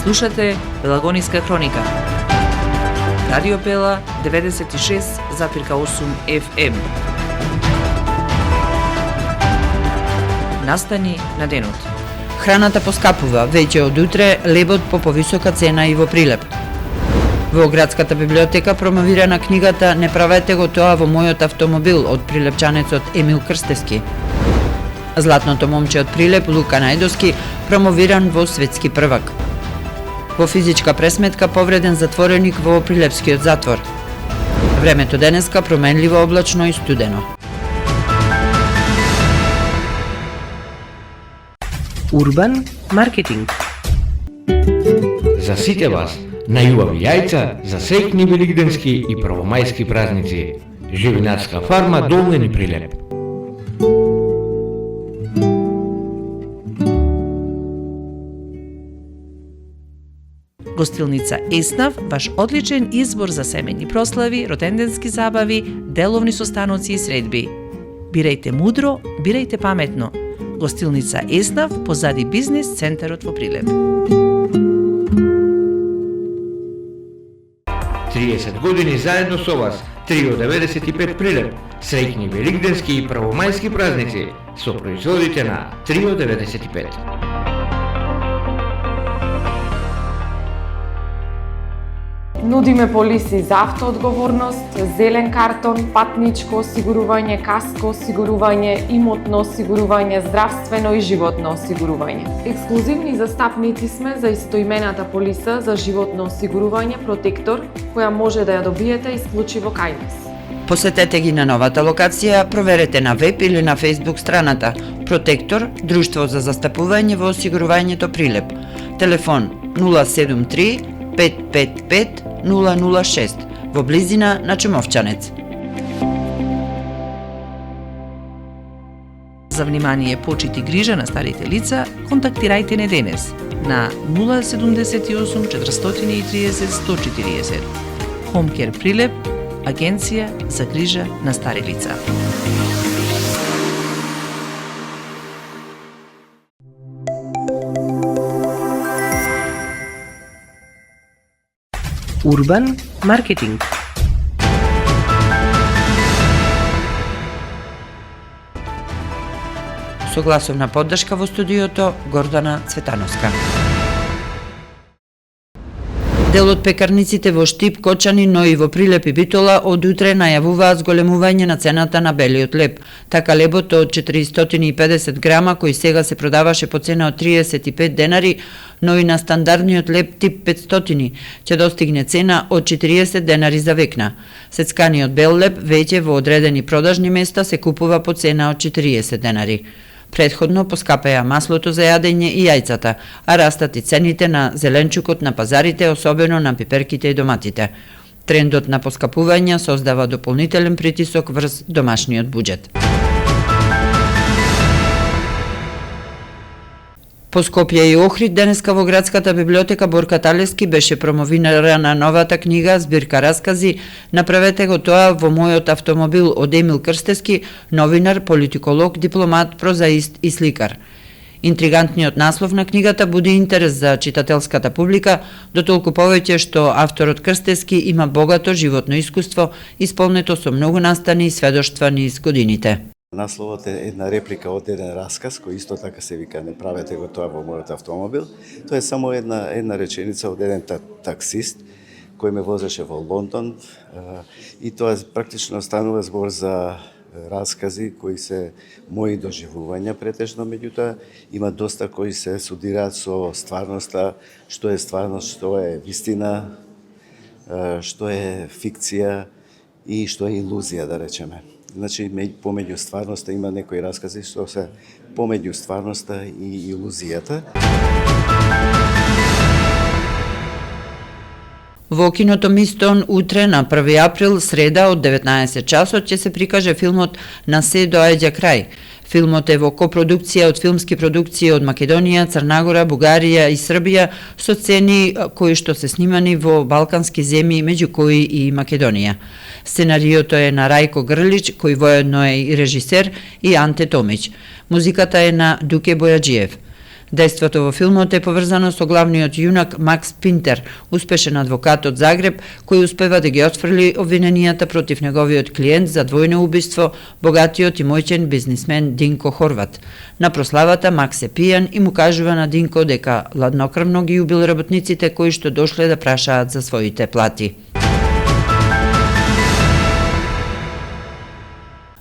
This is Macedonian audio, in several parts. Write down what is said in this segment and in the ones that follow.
Слушате Пелагониска хроника. Радио Пела 96,8 FM. Настани на денот. Храната поскапува, веќе од утре лебот по повисока цена и во Прилеп. Во градската библиотека промовирана книгата "Не правете го тоа во мојот автомобил" од прилепчанецот Емил Крстевски. Златното момче од Прилеп Лука Најдовски промовиран во светски првак. Во физичка пресметка повреден затвореник во Прилепскиот затвор. Времето денеска променливо облачно и студено. Урбан маркетинг. За сите вас, најубави јајца за среќни велигденски и првомајски празници. Живинарска фарма Долнен и Прилеп. Гостилница Еснав, ваш одличен избор за семејни прослави, роденденски забави, деловни состаноци и средби. Бирајте мудро, бирајте паметно. Гостилница Еснав, позади бизнес центарот во Прилеп. 30 години заедно со вас, Трио 95 Прилеп. Среќни велигденски и првомајски празници со производите на Трио 95. Нудиме полиси за автоодговорност, зелен картон, патничко осигурување, каско осигурување, имотно осигурување, здравствено и животно осигурување. Ексклузивни застапници сме за истоимената полиса за животно осигурување Протектор, која може да ја добиете исклучиво кај нас. Посетете ги на новата локација, проверете на веб или на Facebook страната Протектор, Друштво за застапување во осигурувањето Прилеп. Телефон 073 555 006 во близина на Чумовчанец. За внимание, почит и грижа на старите лица, контактирајте не денес на 078 430 140. Home Care Прилеп, агенција за грижа на стари лица. Урбан маркетинг. Со гласовна поддршка во студиото Гордана Цветановска. Дел од пекарниците во Штип, Кочани, но и во Прилеп и Битола од утре најавуваат зголемување на цената на белиот леб. Така лебот од 450 грама, кој сега се продаваше по цена од 35 денари, но и на стандардниот леб тип 500 ќе достигне цена од 40 денари за векна. Сецканиот бел леб веќе во одредени продажни места се купува по цена од 40 денари. Предходно поскапеа маслото за јадење и јајцата, а растат и цените на зеленчукот на пазарите, особено на пиперките и доматите. Трендот на поскапување создава дополнителен притисок врз домашниот буџет. По Скопје и Охрид денеска во градската библиотека Борка Талевски беше промовирана новата книга збирка раскази "Направете го тоа во мојот автомобил" од Емил Крстевски, новинар, политиколог, дипломат, прозаист и сликар. Интригантниот наслов на книгата буди интерес за читателската публика, дотолку повеќе што авторот Крстевски има богато животно искуство, исполнето со многу настани и сведоштва низ годините. Насловот е една реплика од еден расказ, кој исто така се вика "Не правете го тоа во мојот автомобил". Тоа е само една реченица од еден таксист кој ме возеше во Лондон и тоа практично станува збор за раскази кои се мои доживувања претежно, меѓутоа има доста кои се судираат со стварноста, што е стварност, што е вистина, што е фикција и што е илузија, да речеме. Значи, помеѓу стварноста има некои раскази што се помеѓу стварноста и илузијата. Во киното Мистон утре на 1 април, среда од 19 часот ќе се прикаже филмот "На се доаѓа крај". Филмот е во копродукција од филмски продукции од Македонија, Црнагора, Бугарија и Србија со сцени кои што се снимани во балкански земји, меѓу кои и Македонија. Сценариото е на Рајко Грлич, кој воедно е и режисер, и Анте Томич. Музиката е на Дуке Бојаджиев. Дејството во филмот е поврзано со главниот јунак Макс Пинтер, успешен адвокат од Загреб, кој успева да ги отфрли обвиненијата против неговиот клиент за двојно убиство, богатиот и моќен бизнисмен Динко Хорват. На прославата Макс е пијан и му кажува на Динко дека ладнокрвно ги убил работниците кои што дошле да прашаат за своите плати.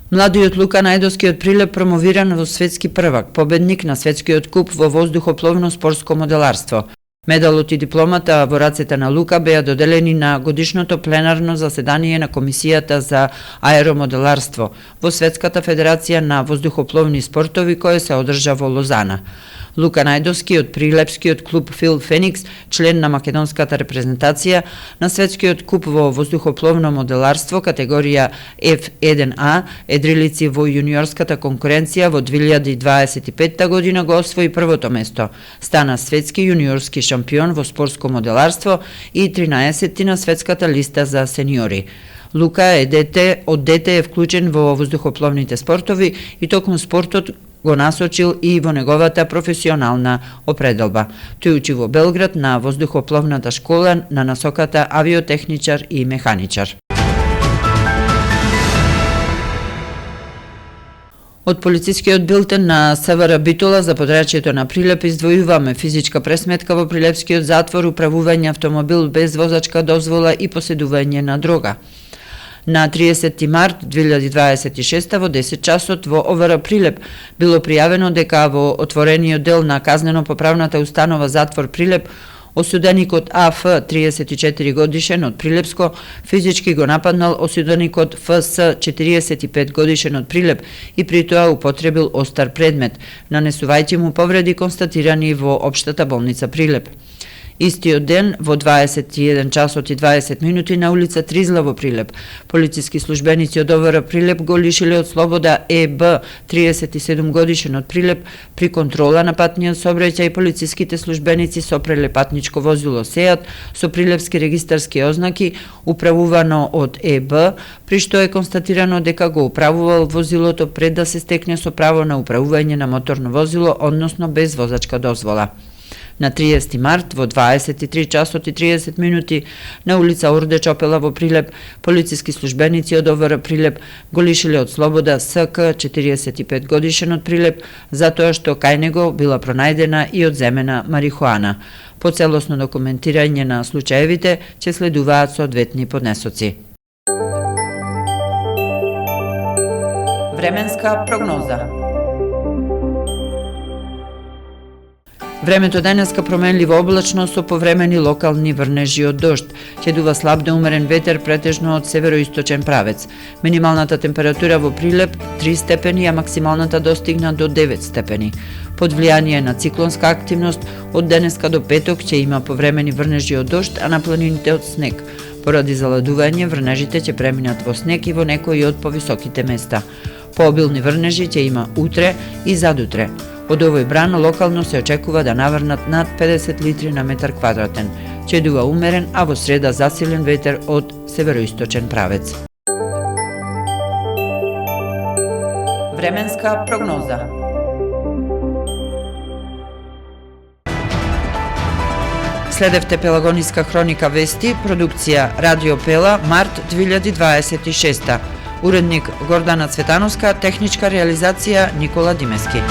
Младиот Лука Најдовски од Прилеп промовиран во светски првак, победник на светскиот куп во воздухопловно спортско моделарство. Медалот и дипломата во рацете на Лука беа доделени на годишното пленарно заседание на Комисијата за аеромоделарство во Светската федерација на воздухопловни спортови кој се одржа во Лозана. Лука Најдовски од прилепскиот клуб Фил Феникс, член на македонската репрезентација на светскиот куп во воздухопловно моделарство категорија F1A, едрилици во јуниорската конкуренција во 2025 година го освои првото место. Стана светски јуниорски шампион во спортско моделарство и 13-ти на светската листа за сениори. Лука е дете е вклучен во воздухопловните спортови и токму спортот го насочил и во неговата професионална определба. Тој учи во Белград на воздухопловната школа на насоката авиотехничар и механичар. Од полицискиот билтен на СВР Битола за подрачјето на Прилеп издвојуваме физичка пресметка во Прилепскиот затвор, управување автомобил без возачка дозвола и поседување на дрога. На 30 март 2026 во 10 часот во ОВР Прилеп било пријавено дека во отворениот дел на казнено-поправната установа затвор Прилеп осуденикот АФ, 34 годишен од Прилепско, физички го нападнал осуденикот ФС, 45 годишен од Прилеп и при тоа употребил остар предмет, нанесувајќи му повреди констатирани во Општата болница Прилеп. Истиот ден, во 21 часот и 20 минути на улица Тризла во Прилеп, полициски службеници од ОВР Прилеп го лишиле од слобода ЕБ, 37 годишен од Прилеп, при контрола на патниот сообраќај полициските службеници сопреле патничко возило Сеат со прилепски регистарски ознаки, управувано од ЕБ, при што е констатирано дека го управувал возилото пред да се стекне со право на управување на моторно возило, односно без возачка дозвола. На 30 март во 23 часот и 30 минути на улица Орде Чопела во Прилеп, полициски службеници од ОВР Прилеп го лишиле од слобода СК, 45 годишен од Прилеп, затоа што кај него била пронајдена и одземена марихуана. По целосно документирање на случаевите ќе следуваат соодветни поднесоци. Временска прогноза. Времето денеска променливо облачно со повремени локални врнежи од дожд. Ќе дува слаб до умерен ветер претежно од североисточен правец. Минималната температура во Прилеп 3 степени, а максималната достигна до 9 степени. Под влијание на циклонска активност од денеска до петок ќе има повремени врнежи од дожд, а на планините од снег. Поради заладување врнежите ќе преминат во снег и во некои од повисоките места. Пообилни врнежи ќе има утре и задутре. Од овој бран локално се очекува да наврнат над 50 литри на метар квадратен. Ќе дува умерен, а во среда засилен ветер од североисточен правец. Временска прогноза. Следевте Пелагониска хроника вести, продукција Радио Пела, март 2026. Уредник Гордана Цветановска, техничка реализација Никола Димески.